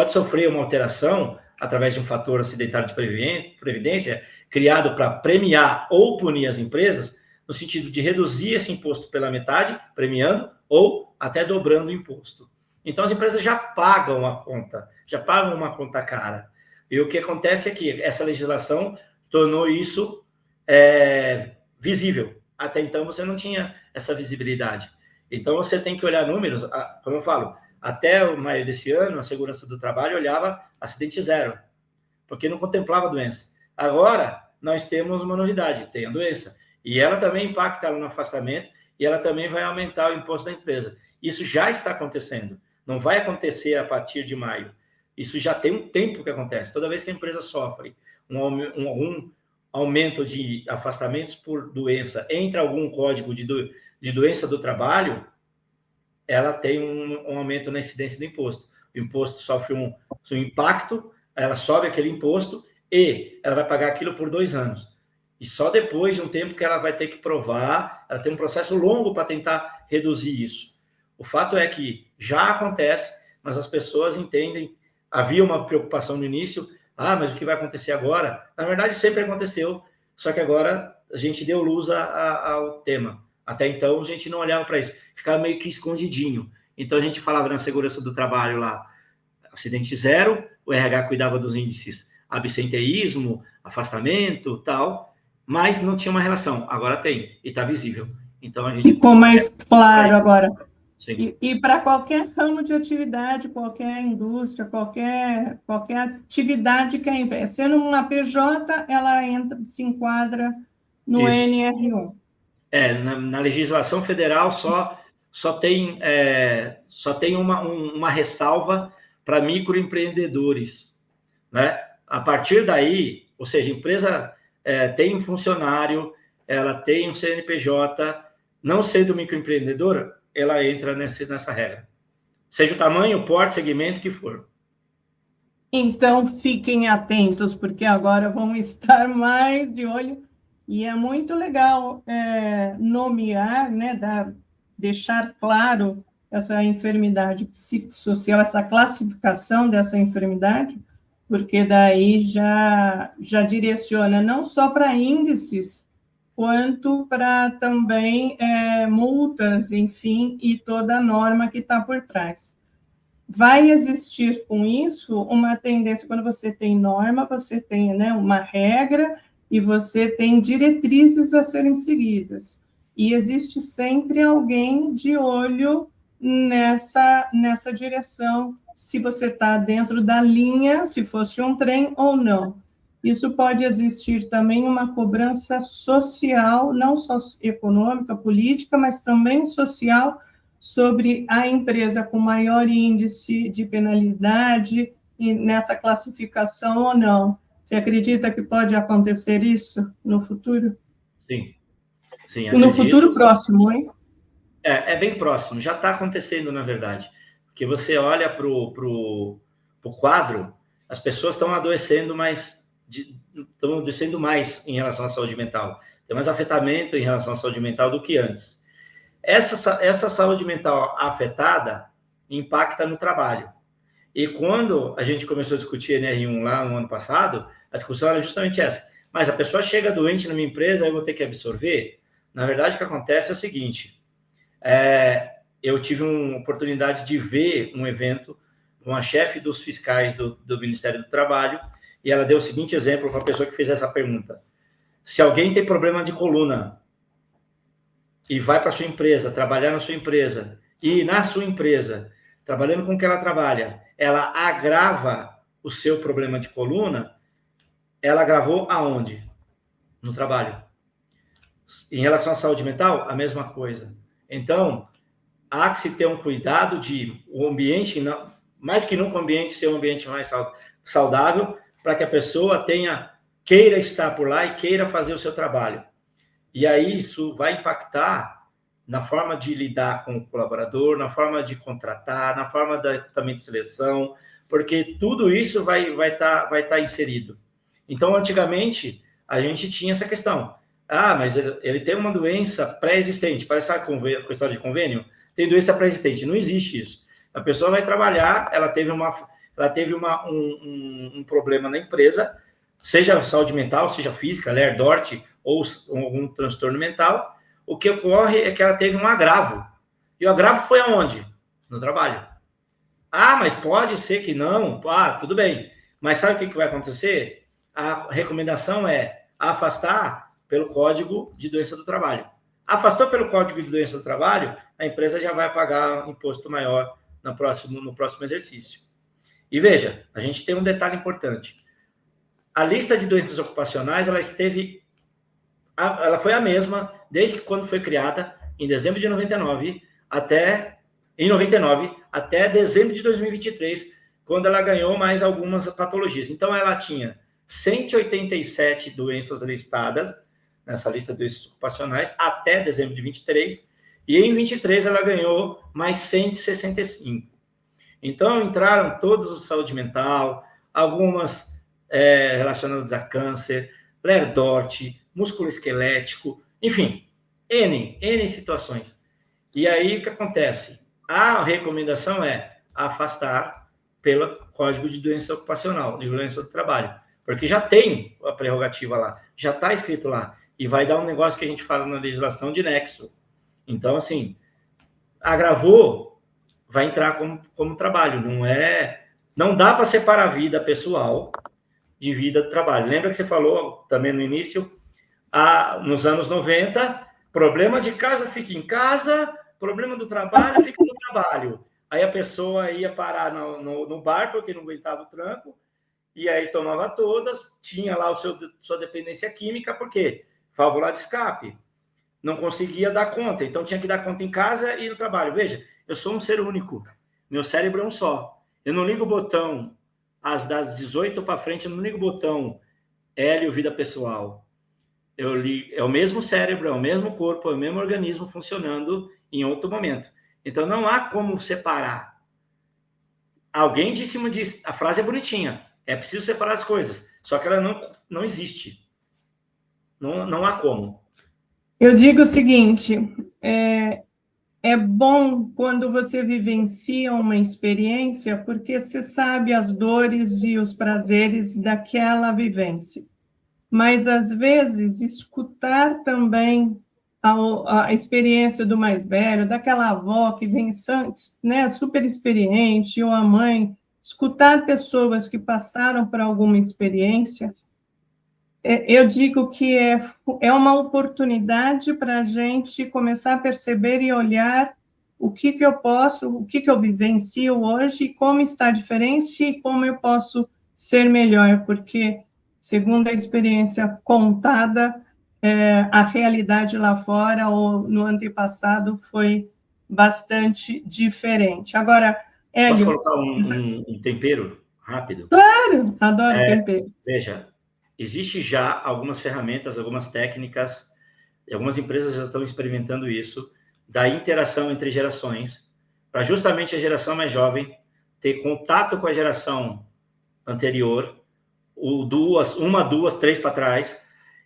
sofrer uma alteração através de um fator acidentário de previdência criado para premiar ou punir as empresas, no sentido de reduzir esse imposto pela metade, premiando, ou até dobrando o imposto. Então, as empresas já pagam uma conta cara. E o que acontece é que essa legislação tornou isso visível. Até então, você não tinha essa visibilidade. Então, você tem que olhar números, como eu falo, até o maio desse ano, a segurança do trabalho olhava acidente zero, porque não contemplava a doença. Agora, nós temos uma novidade, tem a doença. E ela também impacta no afastamento e ela também vai aumentar o imposto da empresa. Isso já está acontecendo. Não vai acontecer a partir de maio. Isso já tem um tempo que acontece. Toda vez que a empresa sofre um aumento de afastamentos por doença, entra algum código de doença do trabalho, ela tem um aumento na incidência do imposto. O imposto sofre um impacto, ela sobe aquele imposto e ela vai pagar aquilo por 2 anos. E só depois de um tempo que ela vai ter que provar, ela tem um processo longo para tentar reduzir isso. O fato é que já acontece, mas as pessoas entendem, havia uma preocupação no início, mas o que vai acontecer agora? Na verdade, sempre aconteceu, só que agora a gente deu luz ao tema. Até então, a gente não olhava para isso, ficava meio que escondidinho. Então, a gente falava na segurança do trabalho lá, acidente zero, o RH cuidava dos índices absenteísmo, afastamento, tal, mas não tinha uma relação. Agora tem, e está visível. Então, a gente... Ficou mais claro agora. Sim. E para qualquer ramo de atividade, qualquer indústria, qualquer atividade que a empresa, sendo uma PJ, ela se enquadra no Isso. NR1. Na legislação federal só tem uma ressalva para microempreendedores, né? A partir daí, ou seja, a empresa tem um funcionário, ela tem um CNPJ, não sendo microempreendedora, ela entra nessa regra. Seja o tamanho, o porte, segmento que for. Então, fiquem atentos, porque agora vão estar mais de olho, e é muito legal nomear, né, deixar claro essa enfermidade psicossocial, essa classificação dessa enfermidade, porque daí já direciona não só para índices, quanto para também multas, enfim, e toda a norma que está por trás. Vai existir com isso uma tendência, quando você tem norma, você tem, né, uma regra e você tem diretrizes a serem seguidas. E existe sempre alguém de olho nessa direção, se você está dentro da linha, se fosse um trem ou não. Isso pode existir também uma cobrança social, não só econômica, política, mas também social, sobre a empresa com maior índice de penalidade e nessa classificação ou não. Você acredita que pode acontecer isso no futuro? Sim, sim, acredito. No futuro próximo, hein? É bem próximo, já está acontecendo, na verdade. Porque você olha para o quadro, as pessoas estão adoecendo mais em relação à saúde mental. Tem mais afetamento em relação à saúde mental do que antes. Essa saúde mental afetada impacta no trabalho. E quando a gente começou a discutir NR1 lá no ano passado, a discussão era justamente essa. Mas a pessoa chega doente na minha empresa, eu vou ter que absorver? Na verdade, o que acontece é o seguinte, eu tive uma oportunidade de ver um evento com a chefe dos fiscais do Ministério do Trabalho, e ela deu o seguinte exemplo para a pessoa que fez essa pergunta. Se alguém tem problema de coluna e vai para a sua empresa, trabalhar na sua empresa, e na sua empresa, trabalhando com o que ela trabalha, ela agrava o seu problema de coluna, ela agravou aonde? No trabalho. Em relação à saúde mental, a mesma coisa. Então, há que se ter um cuidado de o ambiente, mais que nunca o ambiente ser um ambiente mais saudável, para que a pessoa queira estar por lá e queira fazer o seu trabalho. E aí isso vai impactar na forma de lidar com o colaborador, na forma de contratar, na forma também de seleção, porque tudo isso vai tá inserido. Então, antigamente, a gente tinha essa questão. Mas ele tem uma doença pré-existente. Parece com a história de convênio? Tem doença pré-existente. Não existe isso. A pessoa vai trabalhar, ela teve um problema na empresa, seja saúde mental, seja física, Ler-Dort, ou algum transtorno mental. O que ocorre é que ela teve um agravo. E o agravo foi aonde? No trabalho. Mas pode ser que não. Tudo bem. Mas sabe o que vai acontecer? A recomendação é afastar pelo Código de Doença do Trabalho. Afastou pelo Código de Doença do Trabalho, a empresa já vai pagar um imposto maior no próximo exercício. E veja, a gente tem um detalhe importante. A lista de doenças ocupacionais, ela foi a mesma desde quando foi criada, em dezembro de 99, até dezembro de 2023, quando ela ganhou mais algumas patologias. Então, ela tinha 187 doenças listadas nessa lista de doenças ocupacionais até dezembro de 23, e em 23 ela ganhou mais 165. Então, entraram todos os saúde mental, algumas relacionadas a câncer, Ler-Dort, músculo esquelético, enfim, N situações. E aí, o que acontece? A recomendação é afastar pelo Código de Doença Ocupacional, de Doença do Trabalho, porque já tem a prerrogativa lá, já está escrito lá, e vai dar um negócio que a gente fala na legislação de nexo. Então, assim, agravou, vai entrar como trabalho, não dá para separar a vida pessoal de vida do trabalho. Lembra que você falou também no início, nos anos 90, problema de casa fica em casa, problema do trabalho fica no trabalho. Aí a pessoa ia parar no bar porque não aguentava o tranco, e aí tomava todas, tinha lá sua dependência química, por quê? Válvula de escape. Não conseguia dar conta, então tinha que dar conta em casa e no trabalho. Veja, eu sou um ser único, meu cérebro é um só. Eu não ligo o botão as das 18 para frente, no único botão Hélio, vida pessoal. Eu li, é o mesmo cérebro, é o mesmo corpo, é o mesmo organismo funcionando em outro momento. Então, não há como separar. Alguém disse, a frase é bonitinha, é preciso separar as coisas, só que ela não existe. Não há como. Eu digo o seguinte, é bom quando você vivencia uma experiência, porque você sabe as dores e os prazeres daquela vivência. Mas, às vezes, escutar também a experiência do mais velho, daquela avó que vem, né, super experiente, ou a mãe, escutar pessoas que passaram por alguma experiência, eu digo que é uma oportunidade para a gente começar a perceber e olhar o que eu vivencio hoje, e como está diferente, e como eu posso ser melhor, porque, segundo a experiência contada, a realidade lá fora, ou no antepassado, foi bastante diferente. Agora, Posso Hélio... colocar um tempero rápido? Claro, adoro tempero. Veja, existe já algumas ferramentas, algumas técnicas, e algumas empresas já estão experimentando isso, da interação entre gerações, para justamente a geração mais jovem ter contato com a geração anterior, uma, duas, três para trás,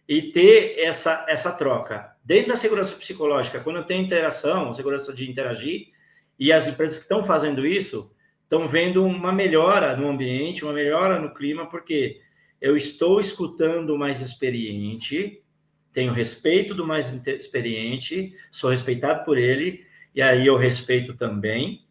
e ter essa troca. Dentro da segurança psicológica, quando tem interação, segurança de interagir, e as empresas que estão fazendo isso estão vendo uma melhora no ambiente, uma melhora no clima, porque eu estou escutando o mais experiente, tenho respeito do mais experiente, sou respeitado por ele, e aí eu respeito também.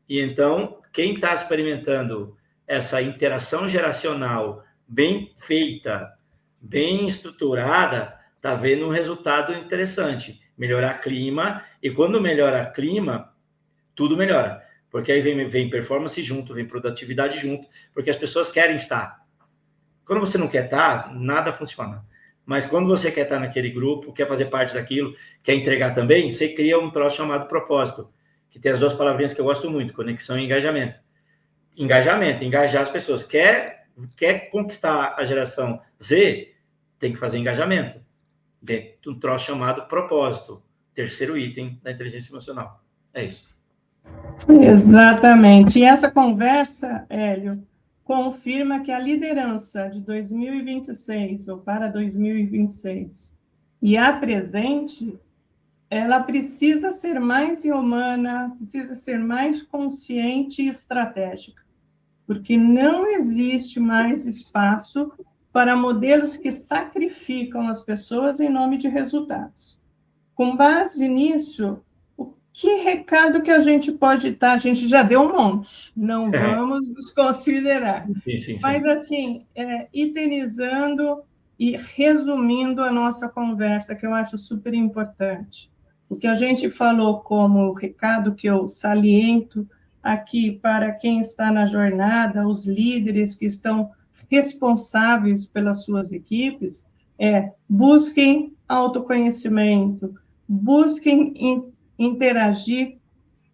E então, quem está experimentando essa interação geracional bem feita, bem estruturada, está vendo um resultado interessante. Melhorar clima, e quando melhora clima, tudo melhora. Porque aí vem performance junto, vem produtividade junto, porque as pessoas querem estar. Quando você não quer estar, nada funciona. Mas quando você quer estar naquele grupo, quer fazer parte daquilo, quer entregar também, você cria um troço chamado propósito, que tem as duas palavrinhas que eu gosto muito, conexão e engajamento. Engajamento, engajar as pessoas. Quer conquistar a geração Z, tem que fazer engajamento. Dentro de um troço chamado propósito. Terceiro item da inteligência emocional. É isso. Exatamente. E essa conversa, Hélio, confirma que a liderança de 2026, ou para 2026, e a presente, ela precisa ser mais humana, precisa ser mais consciente e estratégica, porque não existe mais espaço para modelos que sacrificam as pessoas em nome de resultados. Com base nisso, que recado que a gente pode dar? A gente já deu um monte, não vamos desconsiderar. Sim. Mas, assim, itenizando e resumindo a nossa conversa, que eu acho super importante. O que a gente falou como recado que eu saliento aqui para quem está na jornada, os líderes que estão responsáveis pelas suas equipes, busquem autoconhecimento, busquem interagir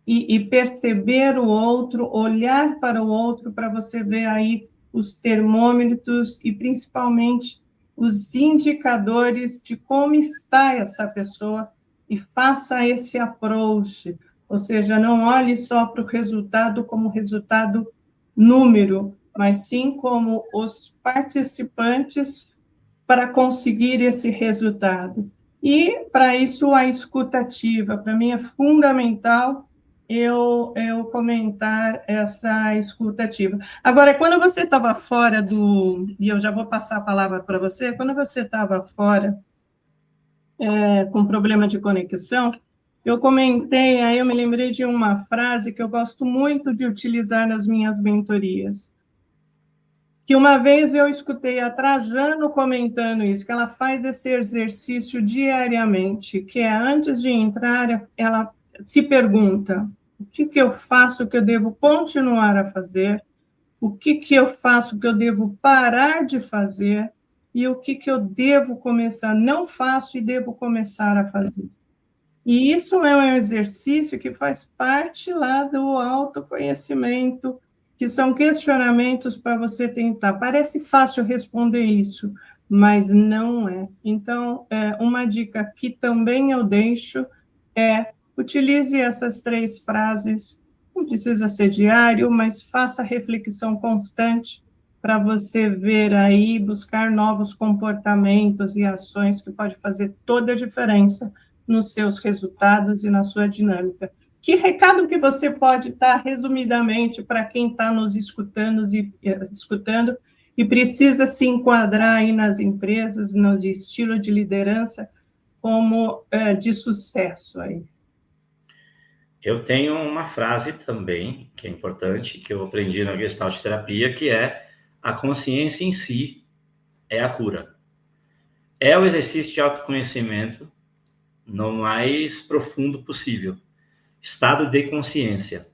e perceber o outro, olhar para o outro, para você ver aí os termômetros e, principalmente, os indicadores de como está essa pessoa, e faça esse approach, ou seja, não olhe só para o resultado como resultado número, mas sim como os participantes para conseguir esse resultado. E, para isso, a escutativa. Para mim, é fundamental eu comentar essa escutativa. Agora, quando você estava fora e eu já vou passar a palavra para você, quando você estava fora, com problema de conexão, eu comentei, aí eu me lembrei de uma frase que eu gosto muito de utilizar nas minhas mentorias, que uma vez eu escutei a Trajano comentando isso, que ela faz esse exercício diariamente, que é antes de entrar, ela se pergunta: o que eu faço que eu devo continuar a fazer? O que eu faço que eu devo parar de fazer? E o que eu devo começar, não faço e devo começar a fazer? E isso é um exercício que faz parte lá do autoconhecimento, que são questionamentos para você tentar. Parece fácil responder isso, mas não é. Então, uma dica que também eu deixo é: utilize essas 3 frases, não precisa ser diário, mas faça reflexão constante para você ver aí, buscar novos comportamentos e ações que pode fazer toda a diferença nos seus resultados e na sua dinâmica. Que recado que você pode dar, resumidamente, para quem está nos escutando e precisa se enquadrar aí nas empresas, no estilo de liderança, como de sucesso aí? Eu tenho uma frase também, que é importante, que eu aprendi na Gestalt Terapia, que é: a consciência em si é a cura. É o exercício de autoconhecimento no mais profundo possível. Estado de consciência.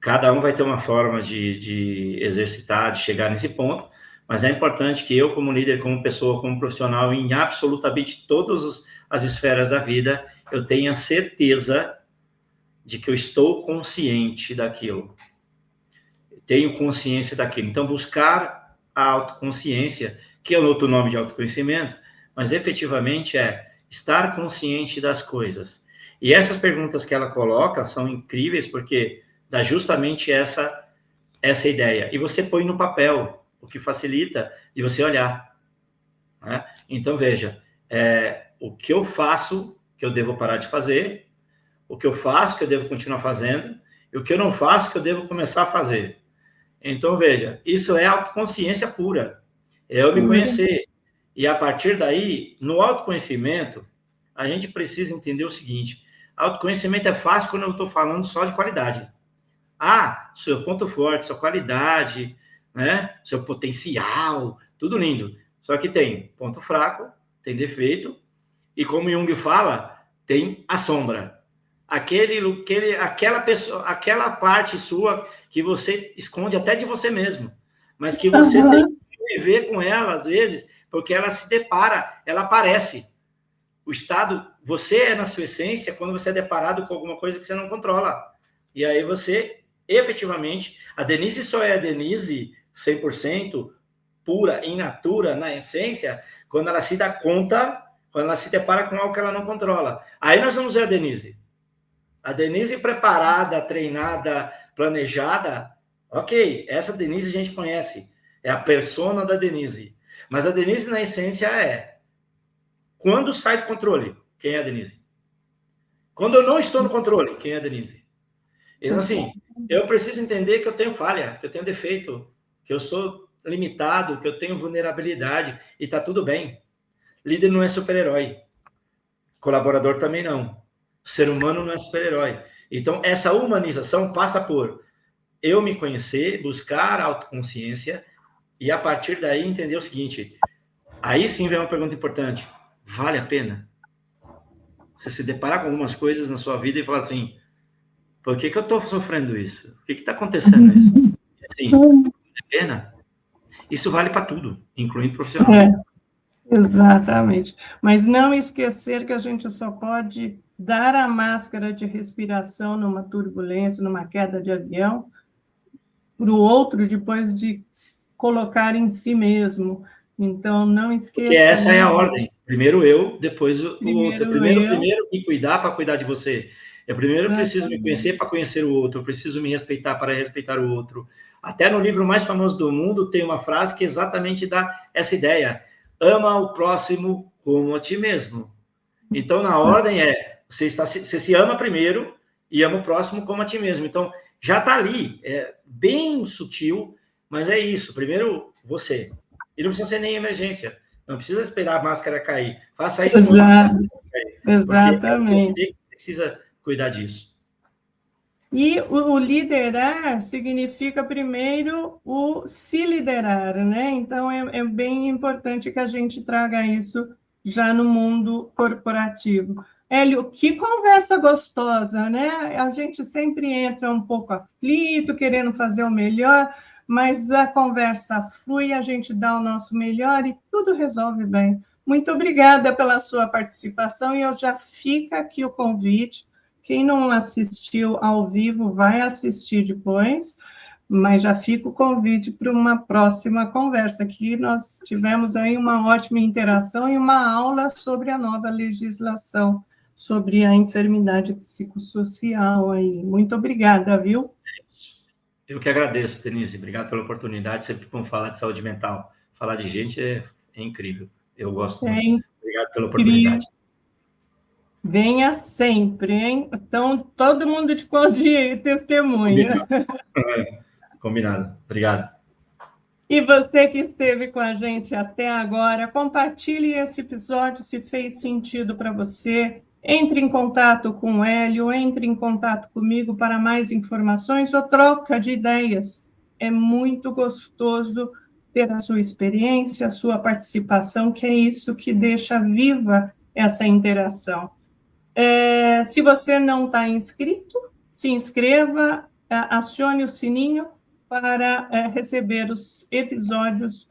Cada um vai ter uma forma de exercitar, de chegar nesse ponto, mas é importante que eu, como líder, como pessoa, como profissional, em absolutamente todas as esferas da vida, eu tenha certeza de que eu estou consciente daquilo. Tenho consciência daquilo. Então, buscar a autoconsciência, que é um outro nome de autoconhecimento, mas efetivamente é estar consciente das coisas. E essas perguntas que ela coloca são incríveis, porque dá justamente essa ideia. E você põe no papel, o que facilita de você olhar. Né? Então, veja, o que eu faço, que eu devo parar de fazer, o que eu faço, que eu devo continuar fazendo, e o que eu não faço, que eu devo começar a fazer. Então, veja, isso é autoconsciência pura. É eu me conhecer. E a partir daí, no autoconhecimento, a gente precisa entender o seguinte: autoconhecimento é fácil quando eu estou falando só de qualidade. Seu ponto forte, sua qualidade, né? Seu potencial, tudo lindo. Só que tem ponto fraco, tem defeito, e como Jung fala, tem a sombra. Aquela pessoa, aquela parte sua que você esconde até de você mesmo, mas que você tem que viver com ela, às vezes, porque ela se depara, ela aparece. O estado, você é na sua essência quando você é deparado com alguma coisa que você não controla. E aí você, efetivamente, a Denise só é a Denise 100%, pura, in natura, na essência, quando ela se dá conta, quando ela se depara com algo que ela não controla. Aí nós vamos ver a Denise. A Denise preparada, treinada, planejada, ok, essa Denise a gente conhece, é a persona da Denise. Mas a Denise, na essência, quando sai do controle, quem é a Denise? Quando eu não estou no controle, quem é a Denise? Então, assim, eu preciso entender que eu tenho falha, que eu tenho defeito, que eu sou limitado, que eu tenho vulnerabilidade, e está tudo bem. Líder não é super-herói. Colaborador também não. Ser humano não é super-herói. Então, essa humanização passa por eu me conhecer, buscar autoconsciência, e a partir daí entender o seguinte: aí sim vem uma pergunta importante: vale a pena? Você se deparar com algumas coisas na sua vida e falar assim: por que eu estou sofrendo isso? Por que está acontecendo isso? Assim, vale a pena? Isso vale para tudo, incluindo profissional. Exatamente. Mas não esquecer que a gente só pode dar a máscara de respiração numa turbulência, numa queda de avião, para o outro depois de colocar em si mesmo. Então, não esqueça. Porque essa é a ordem. Primeiro eu, depois o outro. Primeiro me cuidar para cuidar de você. Eu primeiro preciso me conhecer para conhecer o outro. Eu preciso me respeitar para respeitar o outro. Até no livro mais famoso do mundo tem uma frase que exatamente dá essa ideia: ama o próximo como a ti mesmo. Então, na ordem você se ama primeiro e ama o próximo como a ti mesmo. Então, já está ali. É bem sutil, mas é isso. Primeiro, você. E não precisa ser nem emergência. Não precisa esperar a máscara cair. Faça isso. Exatamente. Você precisa cuidar disso. E o liderar significa, primeiro, o se liderar, né? Então, é bem importante que a gente traga isso já no mundo corporativo. Hélio, que conversa gostosa, né? A gente sempre entra um pouco aflito, querendo fazer o melhor, mas a conversa flui, a gente dá o nosso melhor e tudo resolve bem. Muito obrigada pela sua participação e eu já fica aqui o convite. Quem não assistiu ao vivo vai assistir depois, mas já fica o convite para uma próxima conversa, que nós tivemos aí uma ótima interação e uma aula sobre a nova legislação, sobre a enfermidade psicossocial aí. Muito obrigada, viu? Eu que agradeço, Denise. Obrigado pela oportunidade. Sempre bom falar de saúde mental. Falar de gente é incrível. Eu gosto É muito. Obrigado pela incrível. oportunidade. Venha sempre, hein? Então, todo mundo de testemunha. Combinado. Obrigado. E você que esteve com a gente até agora, compartilhe esse episódio se fez sentido para você. Entre em contato com o Hélio, entre em contato comigo para mais informações ou troca de ideias. É muito gostoso ter a sua experiência, a sua participação, que é isso que deixa viva essa interação. Se você não está inscrito, se inscreva, acione o sininho para receber os episódios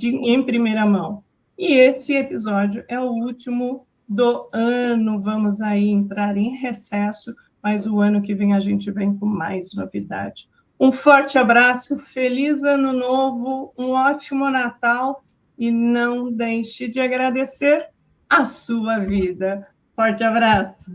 em primeira mão. E esse episódio é o último do ano, vamos aí entrar em recesso, mas o ano que vem a gente vem com mais novidade. Um forte abraço, feliz ano novo, um ótimo Natal e não deixe de agradecer a sua vida. Forte abraço!